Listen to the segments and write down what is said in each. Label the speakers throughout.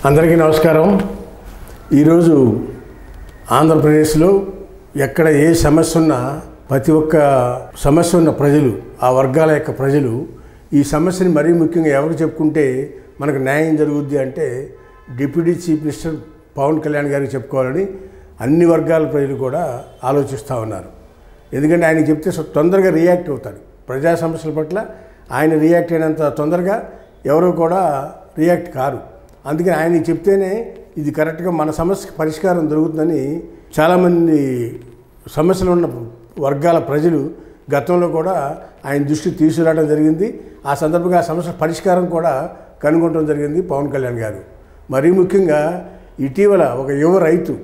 Speaker 1: అందరికీ నమస్కారం. ఈరోజు ఆంధ్రప్రదేశ్లో ఎక్కడ ఏ సమస్య ఉన్నా ప్రతి ఒక్క సమస్య ఉన్న ప్రజలు, ఆ వర్గాల యొక్క ప్రజలు ఈ సమస్యని మరీ ముఖ్యంగా ఎవరు చెప్పుకుంటే మనకు న్యాయం జరుగుద్ది అంటే deputy chief minister Pawan Kalyan గారికి చెప్పుకోవాలని అన్ని వర్గాల ప్రజలు కూడా ఆలోచిస్తూ ఉన్నారు. ఎందుకంటే ఆయన చెప్తే తొందరగా రియాక్ట్ అవుతాడు. ప్రజా సమస్యల పట్ల ఆయన రియాక్ట్ అయినంత తొందరగా ఎవరు కూడా రియాక్ట్ కారు. అందుకని ఆయన చెప్తేనే ఇది కరెక్ట్గా మన సమస్యకి పరిష్కారం దొరుకుతుందని చాలామంది సమస్యలు ఉన్న వర్గాల ప్రజలు గతంలో కూడా ఆయన దృష్టికి తీసుకురావడం జరిగింది. ఆ సందర్భంగా ఆ సమస్య పరిష్కారం కూడా కనుగొనడం జరిగింది పవన్ కళ్యాణ్ గారు. మరీ ముఖ్యంగా ఇటీవల ఒక యువ రైతు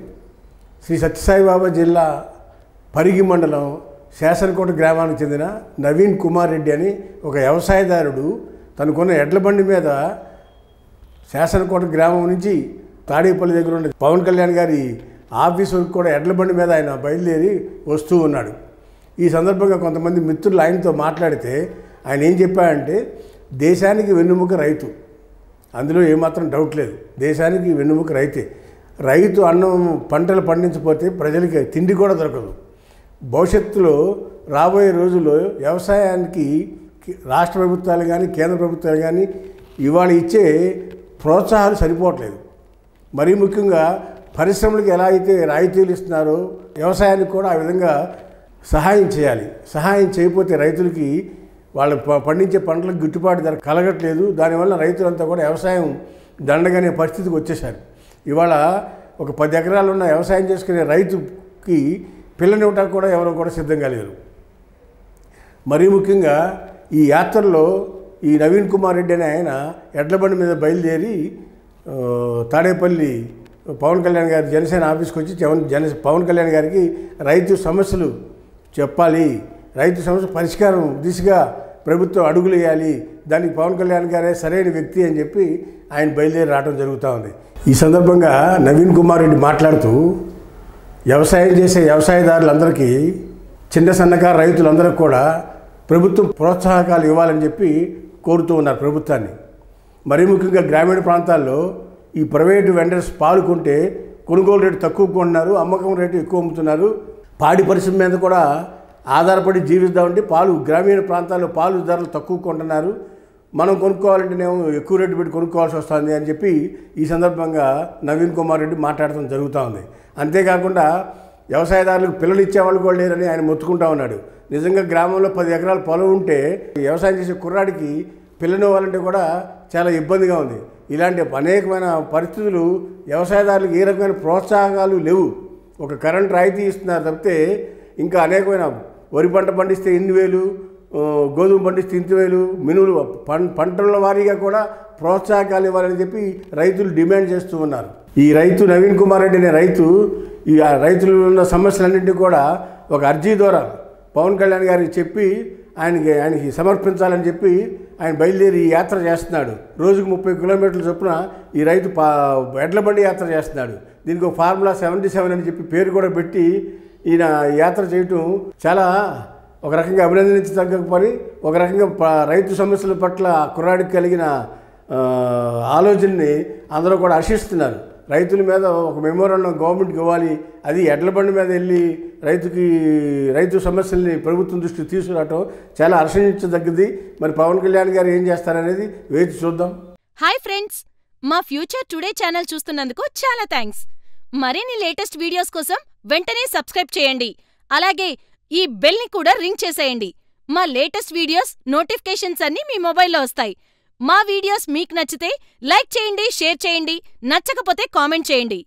Speaker 1: శ్రీ సత్యసాయిబాబా జిల్లా పరిగి మండలం శాసనకోట గ్రామానికి చెందిన నవీన్ కుమార్ రెడ్డి అని ఒక వ్యవసాయదారుడు తనకున్న ఎడ్ల బండి మీద శాసనకోట గ్రామం నుంచి తాడేపల్లి దగ్గర ఉన్న పవన్ కళ్యాణ్ గారి ఆఫీస్ వరకు కూడా ఎడ్ల బండి మీద ఆయన బయలుదేరి వస్తూ ఉన్నాడు. ఈ సందర్భంగా కొంతమంది మిత్రులు ఆయనతో మాట్లాడితే ఆయన ఏం చెప్పాడంటే, దేశానికి వెన్నుముక రైతు, అందులో ఏమాత్రం డౌట్ లేదు, దేశానికి వెన్నుముక రైతే. రైతు అన్నం పంటలు పండించకపోతే ప్రజలకి తిండి కూడా దొరకదు. భవిష్యత్తులో రాబోయే రోజుల్లో వ్యవసాయానికి రాష్ట్ర ప్రభుత్వాలు కానీ కేంద్ర ప్రభుత్వాలు కానీ ఇవాళ ఇచ్చే ప్రోత్సాహాలు సరిపోవట్లేదు. మరీ ముఖ్యంగా పరిశ్రమలకు ఎలా అయితే రాయితీలు ఇస్తున్నారో వ్యవసాయానికి కూడా ఆ విధంగా సహాయం చేయాలి. సహాయం చేయకపోతే రైతులకి వాళ్ళు పండించే పంటలకు గిట్టుబాటు ధర కలగట్లేదు. దానివల్ల రైతులంతా కూడా వ్యవసాయం దండగానే పరిస్థితికి వచ్చేసారు. ఇవాళ ఒక 10 ఎకరాలు ఉన్న వ్యవసాయం చేసుకునే రైతుకి పిల్లనివ్వటానికి కూడా ఎవరో కూడా సిద్ధంగా లేరు. మరీ ముఖ్యంగా ఈ యాత్రలో ఈ నవీన్ కుమార్ రెడ్డి అనే ఆయన ఎడ్ల బండి మీద బయలుదేరి తాడేపల్లి పవన్ కళ్యాణ్ గారి జనసేన ఆఫీస్కి వచ్చి పవన్ కళ్యాణ్ గారికి రైతు సమస్యలు చెప్పాలి, రైతు సమస్య పరిష్కారం దిశగా ప్రభుత్వం అడుగులు వేయాలి, దానికి పవన్ కళ్యాణ్ గారే సరైన వ్యక్తి అని చెప్పి ఆయన బయలుదేరి రావడం జరుగుతూ ఉంది. ఈ సందర్భంగా నవీన్ కుమార్ రెడ్డి మాట్లాడుతూ వ్యవసాయం చేసే వ్యవసాయదారులందరికీ, చిన్న సన్నకారు రైతులందరికీ కూడా ప్రభుత్వం ప్రోత్సాహకాలు ఇవ్వాలని చెప్పి కోరుతూ ఉన్నారు ప్రభుత్వాన్ని. మరీ ముఖ్యంగా గ్రామీణ ప్రాంతాల్లో ఈ ప్రైవేటు వెండర్స్ పాలు కొంటే కొనుగోలు రేటు తక్కువ కొంటున్నారు, అమ్మకం రేటు ఎక్కువ అమ్ముతున్నారు. పాడి పరిశ్రమ మీద కూడా ఆధారపడి జీవిస్తామంటే పాలు గ్రామీణ ప్రాంతాల్లో పాలు ధరలు తక్కువ కొంటున్నారు, మనం కొనుక్కోవాలంటేనేమో ఎక్కువ రేటు పెట్టి కొనుక్కోవాల్సి వస్తుంది అని చెప్పి ఈ సందర్భంగా నవీన్ కుమార్ రెడ్డి మాట్లాడటం జరుగుతూ ఉంది. అంతేకాకుండా వ్యవసాయదారులకు పిల్లలు ఇచ్చేవాళ్ళు కూడా లేరని ఆయన మొత్తుకుంటా ఉన్నాడు. నిజంగా గ్రామంలో 10 ఎకరాల పొలం ఉంటే వ్యవసాయం చేసే కుర్రాడికి పిల్లనివ్వాలంటే కూడా చాలా ఇబ్బందిగా ఉంది. ఇలాంటి అనేకమైన పరిస్థితులు వ్యవసాయదారులకు ఏ రకమైన ప్రోత్సాహకాలు లేవు. ఒక కరెంట్ రాయితీ ఇస్తున్నారు తప్పితే ఇంకా అనేకమైన వరి పంట పండిస్తే ఇన్ని వేలు, గోధుమ పండిస్తే ఇంత వేలు, మినువులు పంటల వారీగా కూడా ప్రోత్సాహకాలు ఇవ్వాలని చెప్పి రైతులు డిమాండ్ చేస్తూ ఉన్నారు. ఈ రైతు నవీన్ కుమార్ రెడ్డి అనే రైతు ఈ రైతులు ఉన్న సమస్యలన్నింటినీ కూడా ఒక అర్జీ ద్వారా పవన్ కళ్యాణ్ గారికి చెప్పి ఆయనకి సమర్పించాలని చెప్పి ఆయన బయలుదేరి యాత్ర చేస్తున్నాడు. రోజుకు 30 కిలోమీటర్ల చొప్పున ఈ రైతు ఎడ్ల బండి యాత్ర చేస్తున్నాడు. దీనికి ఒక ఫార్ములా 77 అని చెప్పి పేరు కూడా పెట్టి ఈయన యాత్ర చేయటం చాలా ఒక రకంగా అభినందించదగ్గ పని. ఒక రకంగా రైతు సమస్యల పట్ల కుర్రాడికి కలిగిన ఆలోచనని అందరూ కూడా హర్షిస్తున్నారు. రైతుల మీద ఒక మెమోరాండం గవర్నమెంట్కి ఇవ్వాలి, అది ఎడ్ల బండి మీద వెళ్ళి రైతు సమస్యల్ని ప్రభుత్వం దృష్టికి తీసుకురావటం చాలా హర్షించదగ్గది. మరి పవన్ కళ్యాణ్ గారు ఏం చేస్తారనేది వేచి చూద్దాం.
Speaker 2: హాయ్ ఫ్రెండ్స్, మా ఫ్యూచర్ టుడే ఛానల్ చూస్తున్నందుకు చాలా థ్యాంక్స్. మరిన్ని లేటెస్ట్ వీడియోస్ కోసం వెంటనే సబ్స్క్రైబ్ చేయండి. అలాగే ఈ బెల్ ని కూడా రింగ్ చేసేయండి. మా లేటెస్ట్ వీడియోస్ నోటిఫికేషన్స్ అన్నీ మీ మొబైల్లో వస్తాయి. మా వీడియోస్ మీకు నచ్చితే లైక్ చేయండి, షేర్ చేయండి, నచ్చకపోతే కామెంట్ చేయండి.